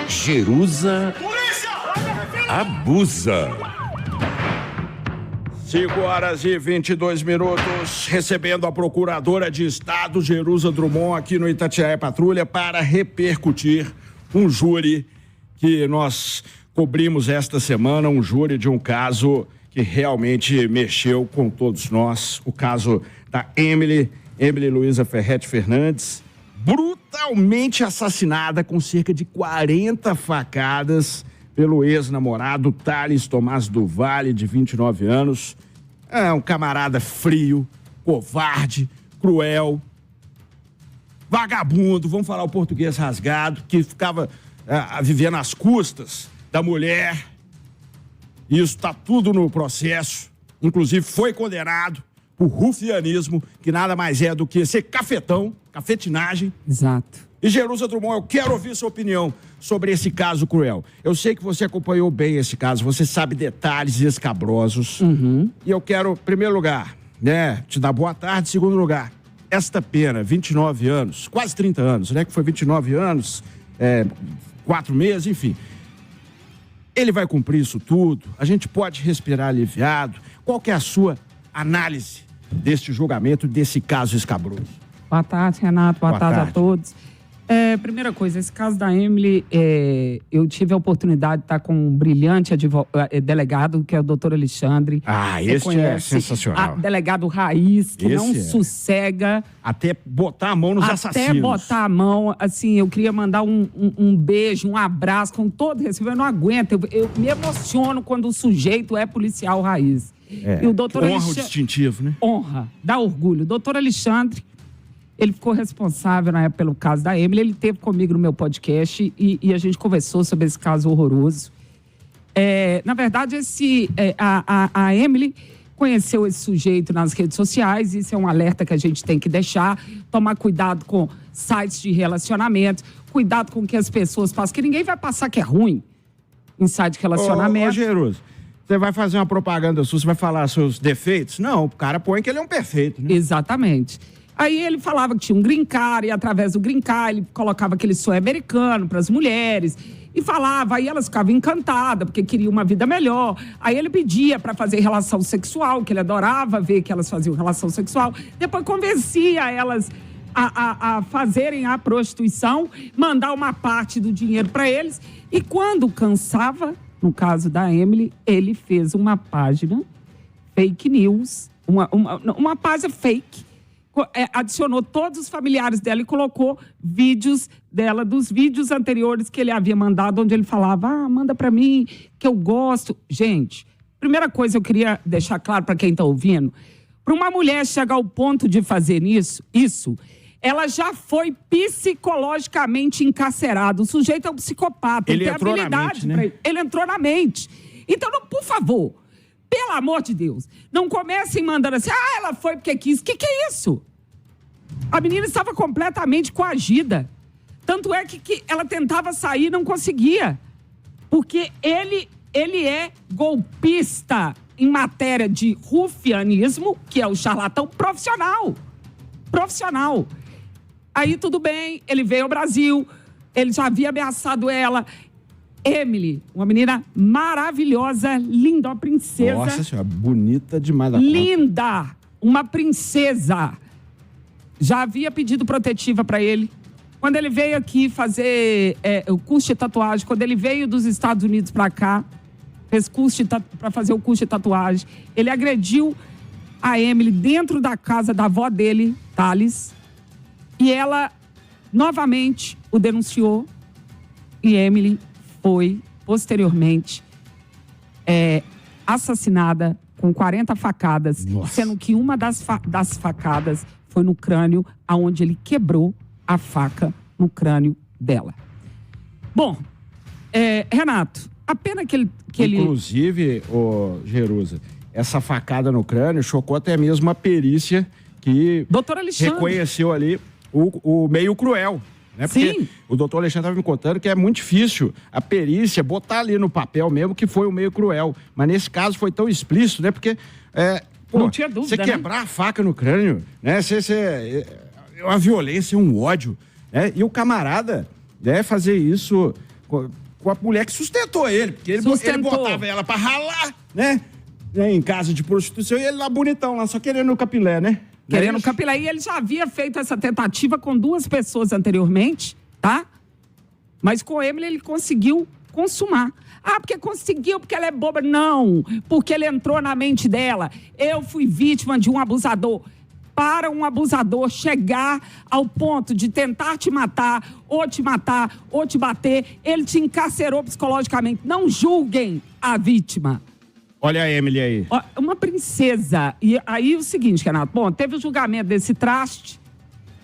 Jerusa abusa. 5h22, recebendo a procuradora de Estado, Jerusa Drummond, aqui no Itatiaia Patrulha, para repercutir um júri que nós cobrimos esta semana, um júri de um caso que realmente mexeu com todos nós, o caso da Emily Luísa Ferretti Fernandes, brutalmente assassinada com cerca de 40 facadas pelo ex-namorado Thales Tomás do Vale, de 29 anos. É um camarada frio, covarde, cruel, vagabundo, vamos falar o português rasgado, que ficava vivendo às custas da mulher. Isso está tudo no processo. Inclusive foi condenado por rufianismo, que nada mais é do que ser cafetão, cafetinagem. Exato. E Jerusa Drummond, eu quero ouvir sua opinião sobre esse caso cruel. Eu sei que você acompanhou bem esse caso, você sabe detalhes escabrosos. E eu quero, em primeiro lugar, te dar boa tarde. Em segundo lugar, esta pena, 29 anos, quase 30 anos, que foi 29 anos, 4 meses, enfim. Ele vai cumprir isso tudo? A gente pode respirar aliviado? Qual que é a sua análise deste julgamento, desse caso escabroso? Boa tarde, Renato. Boa tarde a todos. Primeira coisa, esse caso da Emily, eu tive a oportunidade de estar com um brilhante delegado, que é o doutor Alexandre. Esse é sensacional. Delegado raiz, que não sossega. Até botar a mão nos assassinos. Até botar a mão, assim, eu queria mandar um beijo, um abraço, com todo respeito. Eu não aguento, eu me emociono quando o sujeito é policial raiz. E o doutor honra o distintivo, né? Honra, dá orgulho. O doutor Alexandre, ele ficou responsável na época pelo caso da Emily. Ele esteve comigo no meu podcast e a gente conversou sobre esse caso horroroso. Na verdade, a Emily conheceu esse sujeito nas redes sociais. Isso é um alerta que a gente tem que deixar. Tomar cuidado com sites de relacionamento. Cuidado com o que as pessoas passam. Que ninguém vai passar que é ruim em site de relacionamento. Ô, Jerusa, você vai fazer uma propaganda sua, você vai falar seus defeitos? Não, o cara põe que ele é um perfeito, né? Exatamente. Aí ele falava que tinha um green card, e através do green card ele colocava aquele sonho americano para as mulheres, e falava, aí elas ficavam encantadas, porque queriam uma vida melhor. Aí ele pedia para fazer relação sexual, que ele adorava ver que elas faziam relação sexual. Depois convencia elas a fazerem a prostituição, mandar uma parte do dinheiro para eles, e quando cansava, no caso da Emily, ele fez uma página fake news, uma página fake, adicionou todos os familiares dela e colocou vídeos dela, dos vídeos anteriores que ele havia mandado, onde ele falava, manda pra mim, que eu gosto. Gente, primeira coisa eu queria deixar claro para quem tá ouvindo, para uma mulher chegar ao ponto de fazer isso, ela já foi psicologicamente encarcerada. O sujeito é um psicopata, ele tem habilidade, né? Ele entrou na mente. Então, por favor, pelo amor de Deus, não comecem mandando assim, ela foi porque quis. Que é isso? A menina estava completamente coagida. Tanto é que ela tentava sair e não conseguia. Porque ele é golpista em matéria de rufianismo, que é o charlatão profissional. Aí tudo bem, ele veio ao Brasil, ele já havia ameaçado ela. Emily, uma menina maravilhosa, linda, uma princesa. Nossa senhora, bonita demais da linda, uma princesa. Já havia pedido protetiva para ele. Quando ele veio aqui fazer o curso de tatuagem, quando ele veio dos Estados Unidos para cá, fez curso para fazer o curso de tatuagem, ele agrediu a Emily dentro da casa da avó dele, Thales, e ela novamente o denunciou, e Emily foi, posteriormente, assassinada com 40 facadas, Nossa. Sendo que uma das facadas foi no crânio, aonde ele quebrou a faca no crânio dela. Bom, Renato, a pena que ele... Inclusive, Jerusa, essa facada no crânio chocou até mesmo a perícia que Doutor Alexandre reconheceu ali o meio cruel. Né? Porque Sim. O doutor Alexandre estava me contando que é muito difícil a perícia botar ali no papel mesmo que foi um meio cruel. Mas nesse caso foi tão explícito, né? Porque não tinha dúvida, você quebrar a faca no crânio, né? É uma violência, um ódio. Né? E o camarada, né, fazer isso com a mulher que sustentou ele, porque ele botava ela pra ralar, né, em casa de prostituição, e ele lá bonitão, lá só querendo o capilé, né? Querendo o capilé. E ele já havia feito essa tentativa com 2 pessoas anteriormente, tá? Mas com ele conseguiu consumar. Ah, porque conseguiu, porque ela é boba. Não, porque ele entrou na mente dela. Eu fui vítima de um abusador. Para um abusador chegar ao ponto de tentar te matar, ou te bater, ele te encarcerou psicologicamente. Não julguem a vítima. Olha a Emily aí. Uma princesa. E aí o seguinte, Renato. Bom, teve o julgamento desse traste.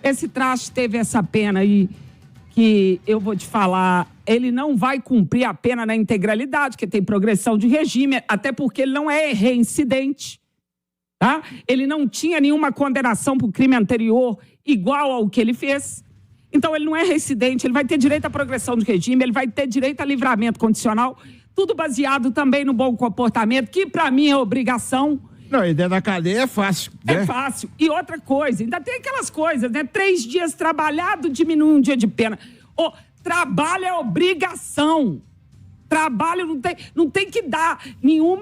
Esse traste teve essa pena aí que eu vou te falar. Ele não vai cumprir a pena na integralidade, porque tem progressão de regime, até porque ele não é reincidente. Tá? Ele não tinha nenhuma condenação por crime anterior igual ao que ele fez. Então, ele não é reincidente, ele vai ter direito à progressão de regime, ele vai ter direito a livramento condicional, tudo baseado também no bom comportamento, que para mim é obrigação. Não, e dentro da cadeia é fácil. Né? É fácil. E outra coisa, ainda tem aquelas coisas, né? 3 dias trabalhado diminui um dia de pena. Trabalho é obrigação. Trabalho não tem que dar nenhum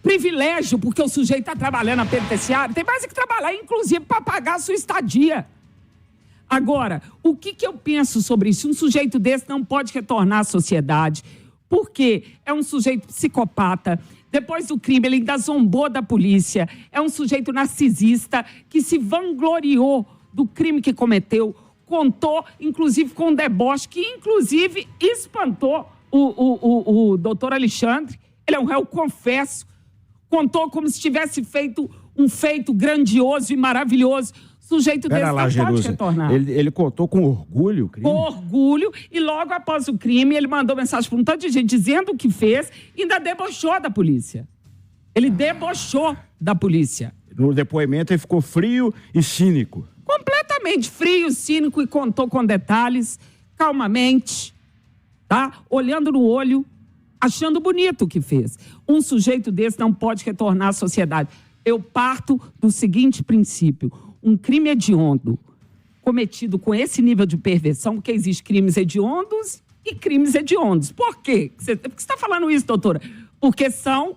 privilégio, porque o sujeito está trabalhando na penitenciária. Tem mais que trabalhar, inclusive, para pagar a sua estadia. Agora, o que eu penso sobre isso? Um sujeito desse não pode retornar à sociedade, porque é um sujeito psicopata. Depois do crime, ele ainda zombou da polícia. É um sujeito narcisista que se vangloriou do crime que cometeu, contou, inclusive, com um deboche, que, inclusive, espantou o doutor Alexandre. Ele é um réu, confesso. Contou como se tivesse feito um feito grandioso e maravilhoso. Sujeito desse não pode retornar. Ele contou com orgulho o crime? Com orgulho, e logo após o crime, ele mandou mensagem para um tanto de gente dizendo o que fez e ainda debochou da polícia. Ele debochou da polícia. No depoimento, ele ficou frio e cínico. Completamente frio, cínico, e contou com detalhes, calmamente, tá? Olhando no olho, achando bonito o que fez. Um sujeito desse não pode retornar à sociedade. Eu parto do seguinte princípio: um crime hediondo cometido com esse nível de perversão, porque existem crimes hediondos e crimes hediondos. Por quê? Por que você está falando isso, doutora? Porque são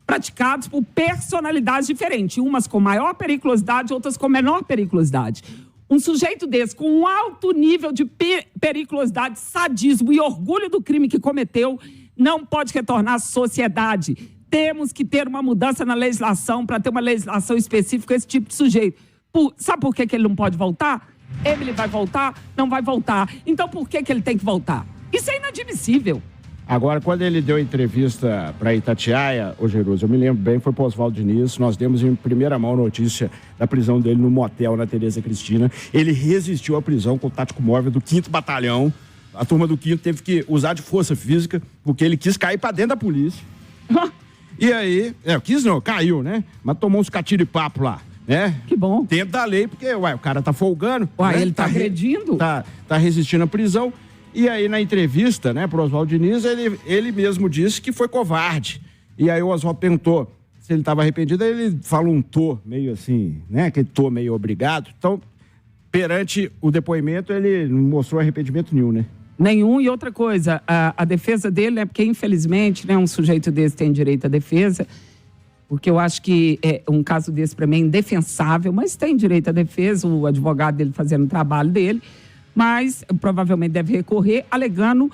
praticados por personalidades diferentes, umas com maior periculosidade, outras com menor periculosidade. Um sujeito desse, com um alto nível de periculosidade, sadismo e orgulho do crime que cometeu, não pode retornar à sociedade. Temos que ter uma mudança na legislação para ter uma legislação específica a esse tipo de sujeito. Sabe por que ele não pode voltar? Ele vai voltar? Não vai voltar. Então por que ele tem que voltar? Isso é inadmissível. Agora, quando ele deu entrevista para Itatiaia, Jerusa, eu me lembro bem, foi para o Oswaldo Diniz, nós demos em primeira mão notícia da prisão dele no motel na Tereza Cristina. Ele resistiu à prisão com o tático móvel do 5º Batalhão. A turma do 5º teve que usar de força física, porque ele quis cair para dentro da polícia. E aí, caiu, né? Mas tomou uns catiripapo lá, né? Que bom. Dentro da lei, porque, o cara tá folgando. Né? Ele tá agredindo. Tá resistindo à prisão. E aí, na entrevista, né, pro Oswaldo Diniz, ele mesmo disse que foi covarde. E aí o Oswaldo perguntou se ele estava arrependido, aí ele falou um tô meio assim, né, aquele tô meio obrigado. Então, perante o depoimento, ele não mostrou arrependimento nenhum, né? Nenhum. E outra coisa, a defesa dele, né, porque infelizmente, né, um sujeito desse tem direito à defesa, porque eu acho que um caso desse para mim é indefensável, mas tem direito à defesa, o advogado dele fazendo o trabalho dele, mas provavelmente deve recorrer, alegando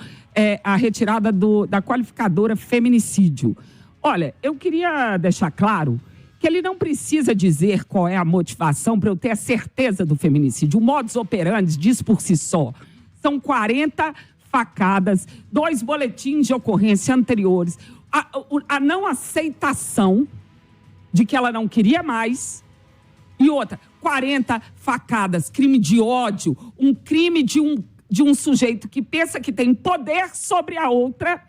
a retirada da qualificadora feminicídio. Olha, eu queria deixar claro que ele não precisa dizer qual é a motivação para eu ter a certeza do feminicídio. O modus operandi diz por si só. São 40 facadas, 2 boletins de ocorrência anteriores, a não aceitação de que ela não queria mais, e outra, 40 facadas, crime de ódio, um crime de um sujeito que pensa que tem poder sobre a outra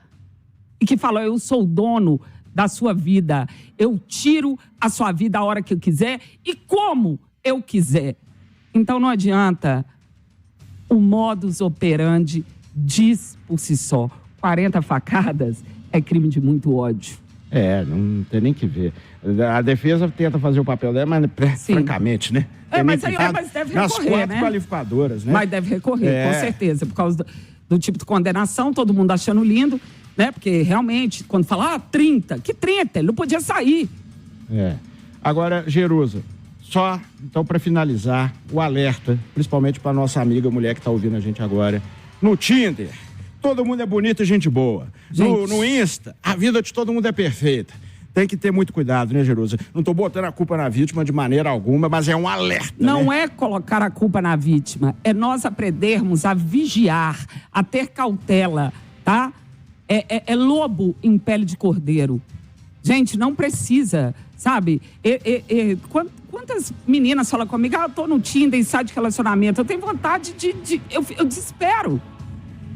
e que fala: eu sou o dono da sua vida, eu tiro a sua vida a hora que eu quiser e como eu quiser. Então não adianta, o modus operandi diz por si só. 40 facadas é crime de muito ódio. Não tem nem que ver. A defesa tenta fazer o papel dela, mas francamente, né? Mas deve recorrer, nas 4 qualificadoras, né? Mas deve recorrer, com certeza, por causa do tipo de condenação, todo mundo achando lindo, né? Porque realmente, quando fala, 30, que 30? Ele não podia sair. Agora, Jerusa, só, então, para finalizar, o alerta, principalmente para nossa amiga mulher que está ouvindo a gente agora, no Tinder. Todo mundo é bonito e gente boa. No Insta, a vida de todo mundo é perfeita. Tem que ter muito cuidado, né, Jerusa? Não tô botando a culpa na vítima de maneira alguma, mas é um alerta, Não é colocar a culpa na vítima, é nós aprendermos a vigiar, a ter cautela, tá? É lobo em pele de cordeiro. Gente, não precisa, sabe? Quantas meninas falam comigo, eu tô no Tinder e sai de relacionamento, eu tenho vontade eu desespero.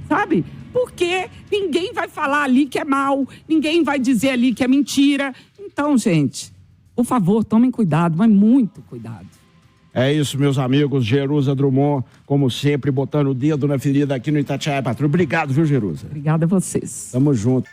Sabe? Porque ninguém vai falar ali que é mal, ninguém vai dizer ali que é mentira. Então, gente, por favor, tomem cuidado, mas muito cuidado. É isso, meus amigos. Jerusa Drummond, como sempre, botando o dedo na ferida aqui no Itatiaia Patrulha. Obrigado, viu, Jerusa? Obrigada a vocês. Tamo junto.